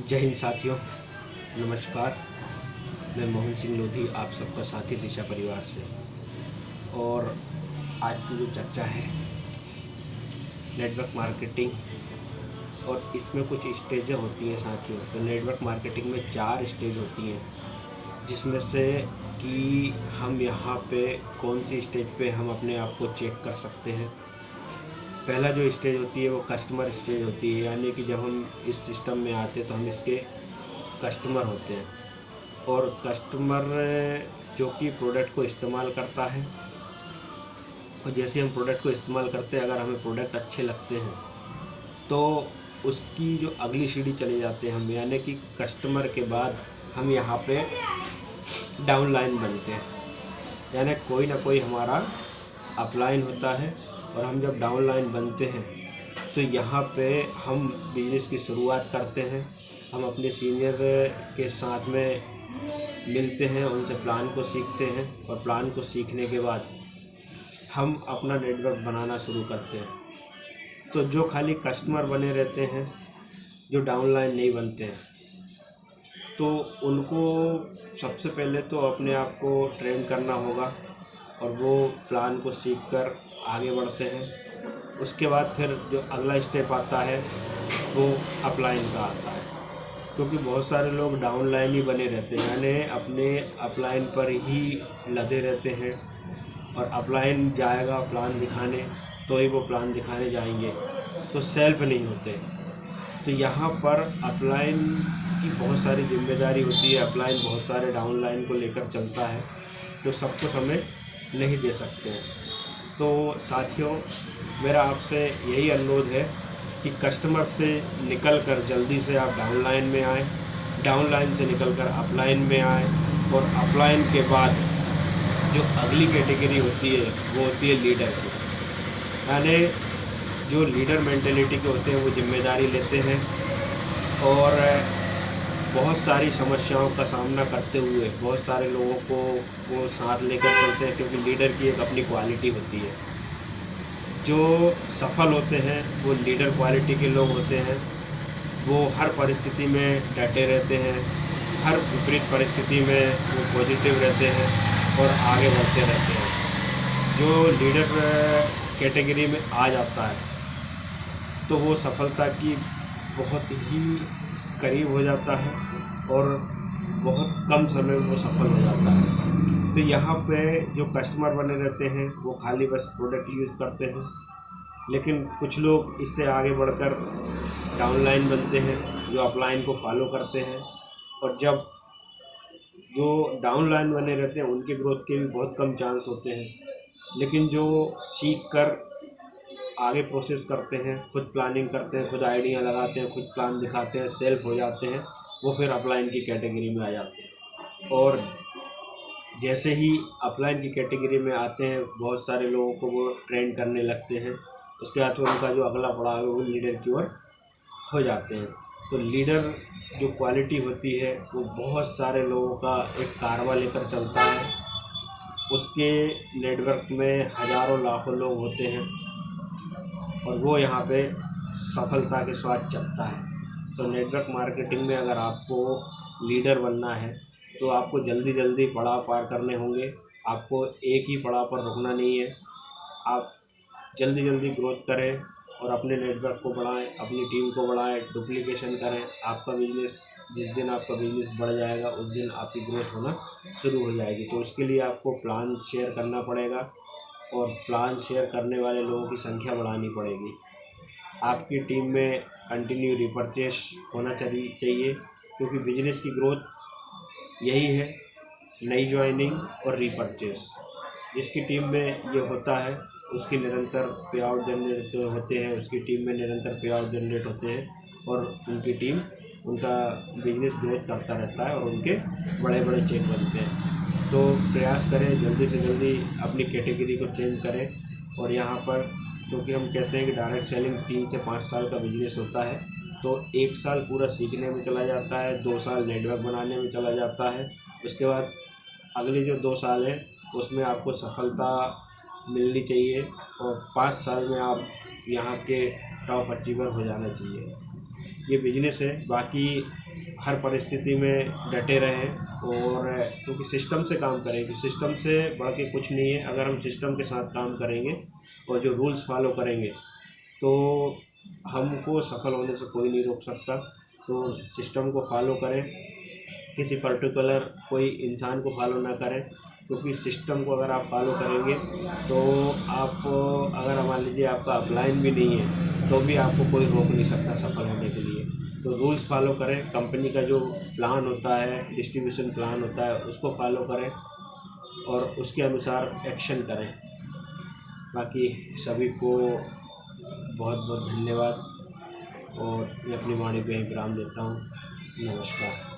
जय हिंद साथियों, नमस्कार। मैं मोहन सिंह लोधी, आप सबका साथी दिशा परिवार से। और आज की जो चर्चा है नेटवर्क मार्केटिंग, और इसमें कुछ स्टेजें होती हैं साथियों। तो नेटवर्क मार्केटिंग में 4 स्टेज होती हैं, जिसमें से कि हम यहाँ पे कौन सी स्टेज पे हम अपने आप को चेक कर सकते हैं। पहला जो स्टेज होती है वो कस्टमर स्टेज होती है, यानी कि जब हम इस सिस्टम में आते हैं तो हम इसके कस्टमर होते हैं। और कस्टमर जो कि प्रोडक्ट को इस्तेमाल करता है, और जैसे हम प्रोडक्ट को इस्तेमाल करते हैं, अगर हमें प्रोडक्ट अच्छे लगते हैं तो उसकी जो अगली सीढ़ी चले जाते हैं हम, यानी कि कस्टमर के बाद हम यहाँ पे डाउनलाइन बनते हैं। यानी कोई ना कोई हमारा अपलाइन होता है, और हम जब डाउनलाइन बनते हैं तो यहाँ पे हम बिजनेस की शुरुआत करते हैं। हम अपने सीनियर के साथ में मिलते हैं, उनसे प्लान को सीखते हैं, और प्लान को सीखने के बाद हम अपना नेटवर्क बनाना शुरू करते हैं। तो जो खाली कस्टमर बने रहते हैं, जो डाउनलाइन नहीं बनते हैं, तो उनको सबसे पहले तो अपने आप को ट्रेन करना होगा, और वो प्लान को सीखकर आगे बढ़ते हैं। उसके बाद फिर जो अगला स्टेप आता है वो अपलाइन का आता है, क्योंकि बहुत सारे लोग डाउनलाइन ही बने रहते हैं, यानी अपने अपलाइन पर ही लदे रहते हैं। और अपलाइन जाएगा प्लान दिखाने तो ही वो प्लान दिखाने जाएंगे, तो सेल्फ नहीं होते। तो यहाँ पर अपलाइन की बहुत सारी जिम्मेदारी होती है। अपलाइन बहुत सारे डाउनलाइन को लेकर चलता है, तो सबको समय नहीं दे सकते हैं। तो साथियों, मेरा आपसे यही अनुरोध है कि कस्टमर से निकलकर जल्दी से आप डाउनलाइन में आएँ, डाउनलाइन से निकलकर अपलाइन में आएँ, और अपलाइन के बाद जो अगली कैटेगरी होती है वो होती है लीडर की। यानी जो लीडर मेंटेलिटी के होते हैं वो जिम्मेदारी लेते हैं, और बहुत सारी समस्याओं का सामना करते हुए बहुत सारे लोगों को वो साथ लेकर चलते हैं, क्योंकि लीडर की एक अपनी क्वालिटी होती है। जो सफल होते हैं वो लीडर क्वालिटी के लोग होते हैं। वो हर परिस्थिति में डटे रहते हैं, हर विपरीत परिस्थिति में वो पॉजिटिव रहते हैं और आगे बढ़ते रहते हैं। जो लीडर कैटेगरी में आ जाता है तो वो सफलता की बहुत ही करीब हो जाता है, और बहुत कम समय में वो सफल हो जाता है। तो यहाँ पे जो कस्टमर बने रहते हैं वो खाली बस प्रोडक्ट यूज़ करते हैं, लेकिन कुछ लोग इससे आगे बढ़कर डाउनलाइन बनते हैं, जो अपलाइन को फॉलो करते हैं। और जब जो डाउनलाइन बने रहते हैं उनके ग्रोथ के भी बहुत कम चांस होते हैं, लेकिन जो सीख कर आगे प्रोसेस करते हैं, खुद प्लानिंग करते हैं, खुद आइडिया लगाते हैं, खुद प्लान दिखाते हैं, सेल्फ हो जाते हैं, वो फिर अपलाइन की कैटेगरी में आ जाते हैं। और जैसे ही अपलाइन की कैटेगरी में आते हैं, बहुत सारे लोगों को वो ट्रेन करने लगते हैं। उसके बाद फिर उनका जो अगला पड़ाव है वो लीडर की ओर हो जाते हैं। तो लीडर जो क्वालिटी होती है वो बहुत सारे लोगों का एक कारवा लेकर चलता है। उसके नेटवर्क में हज़ारों लाखों लोग होते हैं, और वो यहाँ पे सफलता के स्वाद चखता है। तो नेटवर्क मार्केटिंग में अगर आपको लीडर बनना है तो आपको जल्दी जल्दी पड़ाव पार करने होंगे। आपको एक ही पड़ाव पर रुकना नहीं है। आप जल्दी जल्दी ग्रोथ करें और अपने नेटवर्क को बढ़ाएं, अपनी टीम को बढ़ाएं, डुप्लीकेशन करें। आपका बिजनेस, जिस दिन आपका बिजनेस बढ़ जाएगा उस दिन आपकी ग्रोथ होना शुरू हो जाएगी। तो उसके लिए आपको प्लान शेयर करना पड़ेगा, और प्लान शेयर करने वाले लोगों की संख्या बढ़ानी पड़ेगी। आपकी टीम में कंटिन्यू रिपर्चेस होना चाहिए, क्योंकि बिजनेस की ग्रोथ यही है, नई ज्वाइनिंग और रिपर्चेस। जिसकी टीम में ये होता है उसकी निरंतर पे आउट जनरेट होते हैं, उसकी टीम में निरंतर पे आउट जनरेट होते हैं, और उनकी टीम, उनका बिजनेस ग्रोथ करता रहता है, और उनके बड़े बड़े चेक बनते हैं। तो प्रयास करें जल्दी से जल्दी अपनी कैटेगरी को चेंज करें। और यहाँ पर क्योंकि हम कहते हैं कि डायरेक्ट सेलिंग 3 से 5 साल का बिजनेस होता है, तो 1 साल पूरा सीखने में चला जाता है, 2 साल नेटवर्क बनाने में चला जाता है। उसके बाद अगले जो 2 साल हैं उसमें आपको सफलता मिलनी चाहिए, और 5 साल में आप यहाँ के टॉप अचीवर हो जाना चाहिए। ये बिजनेस है। बाकी हर परिस्थिति में डटे रहें और क्योंकि सिस्टम से काम करेंगे, सिस्टम से बढ़ के कुछ नहीं है। अगर हम सिस्टम के साथ काम करेंगे और जो रूल्स फॉलो करेंगे तो हमको सफल होने से कोई नहीं रोक सकता। तो सिस्टम को फॉलो करें, किसी पर्टिकुलर कोई इंसान को फॉलो ना करें, क्योंकि सिस्टम को अगर आप फॉलो करेंगे तो आप, अगर मान लीजिए आपका अपलाइन भी नहीं है तो भी आपको कोई रोक नहीं सकता सफल होने के लिए। तो रूल्स फॉलो करें, कंपनी का जो प्लान होता है, डिस्ट्रीब्यूशन प्लान होता है, उसको फॉलो करें और उसके अनुसार एक्शन करें। बाकी सभी को बहुत बहुत धन्यवाद और मैं अपनी वाणी पे विराम देता हूँ। नमस्कार।